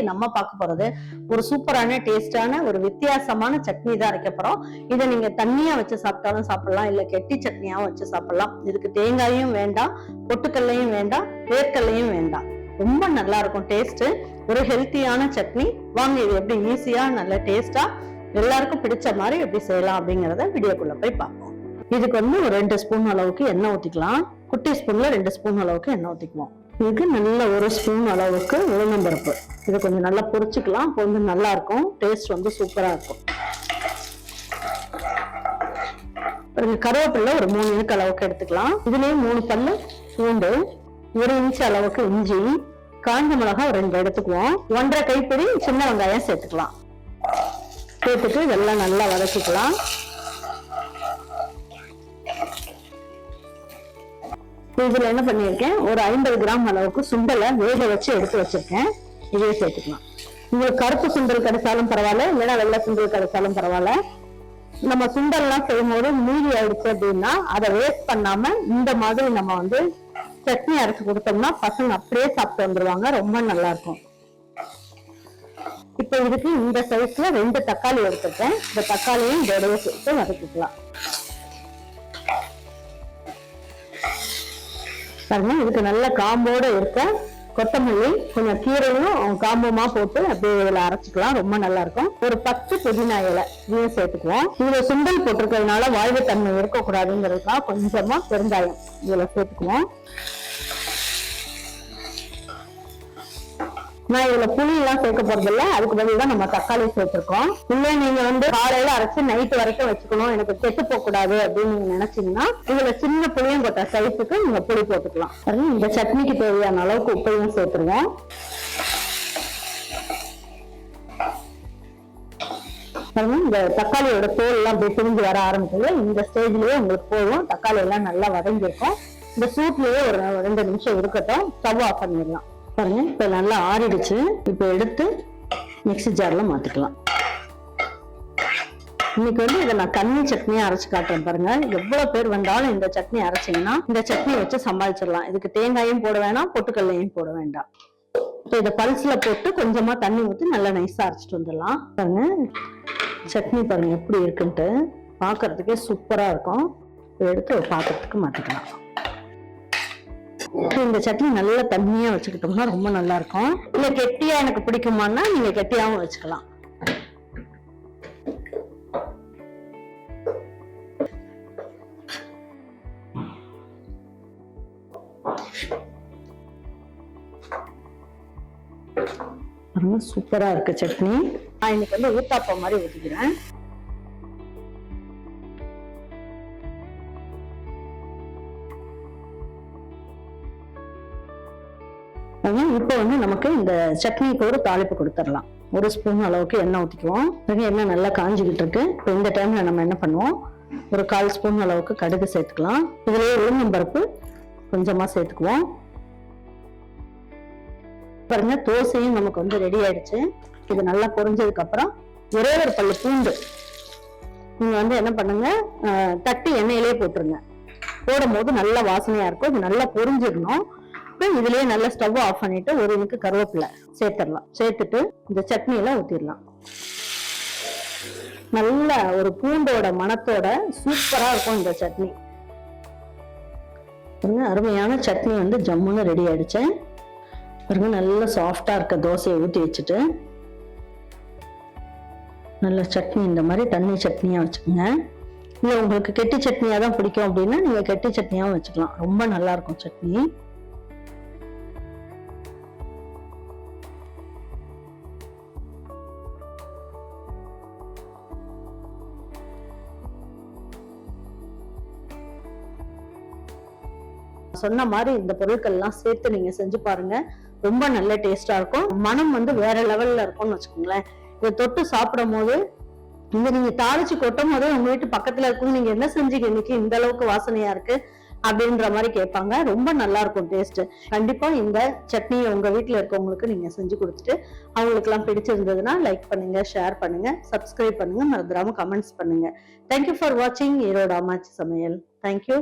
நம்ம பார்க்க போறது ஒரு சூப்பரான டேஸ்டான ஒரு வித்தியாசமான சட்னி தான் அரைக்க போறோம். இதை நீங்க தண்ணியா வச்சு சாப்பிட்டாலும் சாப்பிடலாம், இல்ல கெட்டி சட்னியாவும் வச்சு சாப்பிடலாம். இதுக்கு தேங்காயும் வேண்டாம், பொட்டுக்கல்லையும் வேண்டாம், வேர்க்கல்லையும் வேண்டாம். ரொம்ப நல்லா இருக்கும் டேஸ்ட். ஒரு ஹெல்த்தியான சட்னி. வாங்க இது எப்படி ஈஸியா நல்ல டேஸ்டா எல்லாருக்கும் பிடிச்ச மாதிரி எப்படி செய்யலாம் அப்படிங்கறத வீடியோக்குள்ள போய் பார்ப்போம். இதுக்கு ஒரு 2 ஸ்பூன் அளவுக்கு எண்ணெய் ஊத்திக்கலாம். குட்டி ஸ்பூன்ல 2 ஸ்பூன் அளவுக்கு எண்ணெய் ஊத்திக்குவோம். இதுக்கு நல்ல 1 ஸ்பூன் அளவுக்கு உளுந்தம்பருப்பு. இது கொஞ்சம் நல்லா பொரிச்சுக்கலாம், கொஞ்சம் நல்லா இருக்கும், டேஸ்ட் சூப்பரா இருக்கும். கருவேப்பிலை ஒரு 3 இன்ச் அளவுக்கு எடுத்துக்கலாம். இதுலயே 3 பல்லு பூண்டு, 1 இன்ச் அளவுக்கு இஞ்சி, காஞ்ச மிளகாய் ஒரு 2 எடுத்துக்குவோம். 1.5 கைப்பிடி சின்ன வெங்காயம் சேர்த்துக்கலாம். சேர்த்துட்டு இதெல்லாம் நல்லா வதக்கிக்கலாம். இதுல என்ன பண்ணிருக்கேன், ஒரு 50 கிராம் அளவுக்கு சுண்டலை வேக வச்சு எடுத்து வச்சிருக்கேன். இதே சேர்த்துக்கலாம். உங்களுக்கு கருப்பு சுண்டல் கிடைச்சாலும் பரவாயில்ல, இல்லைன்னா வெள்ளை சுண்டல் கிடைச்சாலும் பரவாயில்ல. நம்ம சுண்டல் எல்லாம் செய்யும் போது மீதி ஆயிடுச்சு அப்படின்னா அதை வேஸ்ட் பண்ணாம இந்த மாதிரி நம்ம சட்னி அரைச்சு கொடுத்தோம்னா பசங்க அப்படியே சாப்பிட்டு வந்துருவாங்க. ரொம்ப நல்லா இருக்கும். இப்ப இதுக்கு இந்த சைஸ்ல 2 தக்காளி எடுத்துருக்கேன். இந்த தக்காளியும் இதோடய சேர்த்து வதக்கிக்கலாம். பாருங்க, இதுக்கு நல்ல காம்போட இருக்க கொத்தமல்லி, கொஞ்சம் கீரையும் காம்புமா போட்டு அப்படியே இதுல அரைச்சிக்கலாம். ரொம்ப நல்லா இருக்கும். ஒரு 10 புதினா இலை இதையும் சேர்த்துக்குவோம். இதுல சுண்டல் போட்டிருக்கிறதுனால வாய்வு தன்மை இருக்கக்கூடாதுங்கிறதுக்காக கொஞ்சமா பெருங்காயம் இதுல சேர்த்துக்குவோம். நான் இதுல புளி எல்லாம் சேர்க்க போறது இல்ல, அதுக்கு பதில் தான் நம்ம தக்காளி சேர்த்திருக்கோம். இல்ல நீங்க காலையில அரைச்சு நைட்டு வரைக்கும் வச்சுக்கணும், எனக்கு கெட்டு போக கூடாது அப்படின்னு நீங்க நினைச்சீங்கன்னா இதுல சின்ன புளியும் கொட்ட சைஸுக்கு நீங்க புளி போட்டுக்கலாம். இந்த சட்னிக்கு தேவையான அளவுக்கு உப்பையும் சேர்த்துருவோம். இந்த தக்காளியோட தோல் எல்லாம் பிரிஞ்சு வர ஆரம்பிச்சது. இந்த ஸ்டேஜ்லயே உங்களுக்கு போதும். தக்காளி எல்லாம் நல்லா வதங்கிருக்கும். இந்த சூட்லயே ஒரு 2 நிமிஷம் இருக்கட்டும். ஸ்டவ் ஆஃப் பண்ணிடலாம். பாருங்க, இப்ப நல்லா ஆறிடுச்சு. இப்ப எடுத்து மிக்ஸி ஜார்ல மாத்திக்கலாம். இன்னைக்கு இதை நான் தண்ணி சட்னியா அரைச்சு காட்டுறேன். பாருங்க, எவ்வளவு பேர் வந்தாலும் இந்த சட்னி அரைச்சிங்கன்னா இந்த சட்னி வச்சு சமாளிச்சிடலாம். இதுக்கு தேங்காயும் போட வேண்டாம், பொட்டுக்கல்லையும் போட வேண்டாம். இப்ப இதை பல்ஸ்ல போட்டு கொஞ்சமா தண்ணி ஊற்றி நல்லா நைஸா அரைச்சிட்டு வந்துடலாம். பாருங்க சட்னி பாருங்க எப்படி இருக்குன்ட்டு, பாக்குறதுக்கே சூப்பரா இருக்கும். எடுத்து ஒரு பாத்திரத்துக்கு மாத்திக்கலாம். இந்த சட்னி நல்லா தண்ணியா வச்சுக்கிட்டோம்னா ரொம்ப நல்லா இருக்கும். இல்ல கெட்டியா எனக்கு பிடிக்குமான்னா நீங்க கெட்டியாவும் வச்சுக்கலாம். சூப்பரா இருக்கு சட்னி. நான் இன்னைக்கு ஊத்தாப்பம் மாதிரி ஊத்திக்கிறேன். இப்ப நமக்கு இந்த சட்னிக்கு ஒரு தாளிப்பு கொடுத்துடலாம். 1 ஸ்பூன் அளவுக்கு எண்ணெய் ஊத்திக்குவோம். எண்ணெய் நல்லா காஞ்சிக்கிட்டு இருக்கு. இப்போ இந்த டைம்ல நம்ம என்ன பண்ணுவோம், ஒரு 1/4 ஸ்பூன் அளவுக்கு கடுகு சேர்த்துக்கலாம். இதுலயே உளுந்தம்பருப்பு கொஞ்சமா சேர்த்துக்குவோம். பாருங்க, தோசையும் நமக்கு ரெடி ஆயிடுச்சு. இது நல்லா பொரிஞ்சதுக்கு அப்புறம் ஒரே ஒரு பல்லு பூண்டு நீங்க என்ன பண்ணுங்க, தட்டி எண்ணெயிலே போட்டுருங்க. போடும் போது நல்ல வாசனையா இருக்கும். இது நல்லா பொரிஞ்சிடணும். இதுலயே நல்லா ஸ்டவ் ஆஃப் பண்ணிட்டு 1 இன்ச் கருவேப்பிலை சேர்த்துடலாம். சேர்த்துட்டு இந்த சட்னியில ஊத்திடலாம். நல்ல ஒரு பூண்டோட மணத்தோட சூப்பரா இருக்கும் இந்த சட்னி. அருமையான சட்னி ஜம்முன்னு ரெடி ஆயிடுச்சு. பாருங்க, நல்ல சாஃப்டா இருக்க தோசையை ஊத்தி வச்சுட்டு நல்ல சட்னி இந்த மாதிரி தண்ணி சட்னியா வச்சுக்கோங்க. இல்ல உங்களுக்கு கெட்டி சட்னியா தான் பிடிக்கும் அப்படின்னா நீங்க கெட்டி சட்னியாவும் வச்சுக்கலாம். ரொம்ப நல்லா இருக்கும் சட்னி. சொன்ன மாதிரி இந்த பொருட்கள் எல்லாம் சேர்த்து நீங்க செஞ்சு பாருங்க. ரொம்ப நல்ல டேஸ்டா இருக்கும். மனம் வேற லெவல்ல இருக்கும்னு வச்சுக்கோங்களேன். இதை தொட்டு சாப்பிடும் போது நீங்க தாளிச்சு கொட்டும் போதே உங்க வீட்டு பக்கத்துல இருக்கும், நீங்க என்ன செஞ்சீங்க இன்னைக்கு இந்த அளவுக்கு வாசனையா இருக்கு அப்படின்ற மாதிரி கேட்பாங்க. ரொம்ப நல்லா இருக்கும் டேஸ்ட். கண்டிப்பா இந்த சட்னி உங்க வீட்டுல இருக்கவங்களுக்கு நீங்க செஞ்சு கொடுத்துட்டு அவங்களுக்கு எல்லாம் பிடிச்சிருந்ததுன்னா லைக் பண்ணுங்க, ஷேர் பண்ணுங்க, சப்ஸ்கிரைப் பண்ணுங்க, மறந்துடாம கமெண்ட்ஸ் பண்ணுங்க. தேங்க்யூ ஃபார் வாட்சிங் ஈரோடு அம்மாச்சி சமையல். தேங்க்யூ.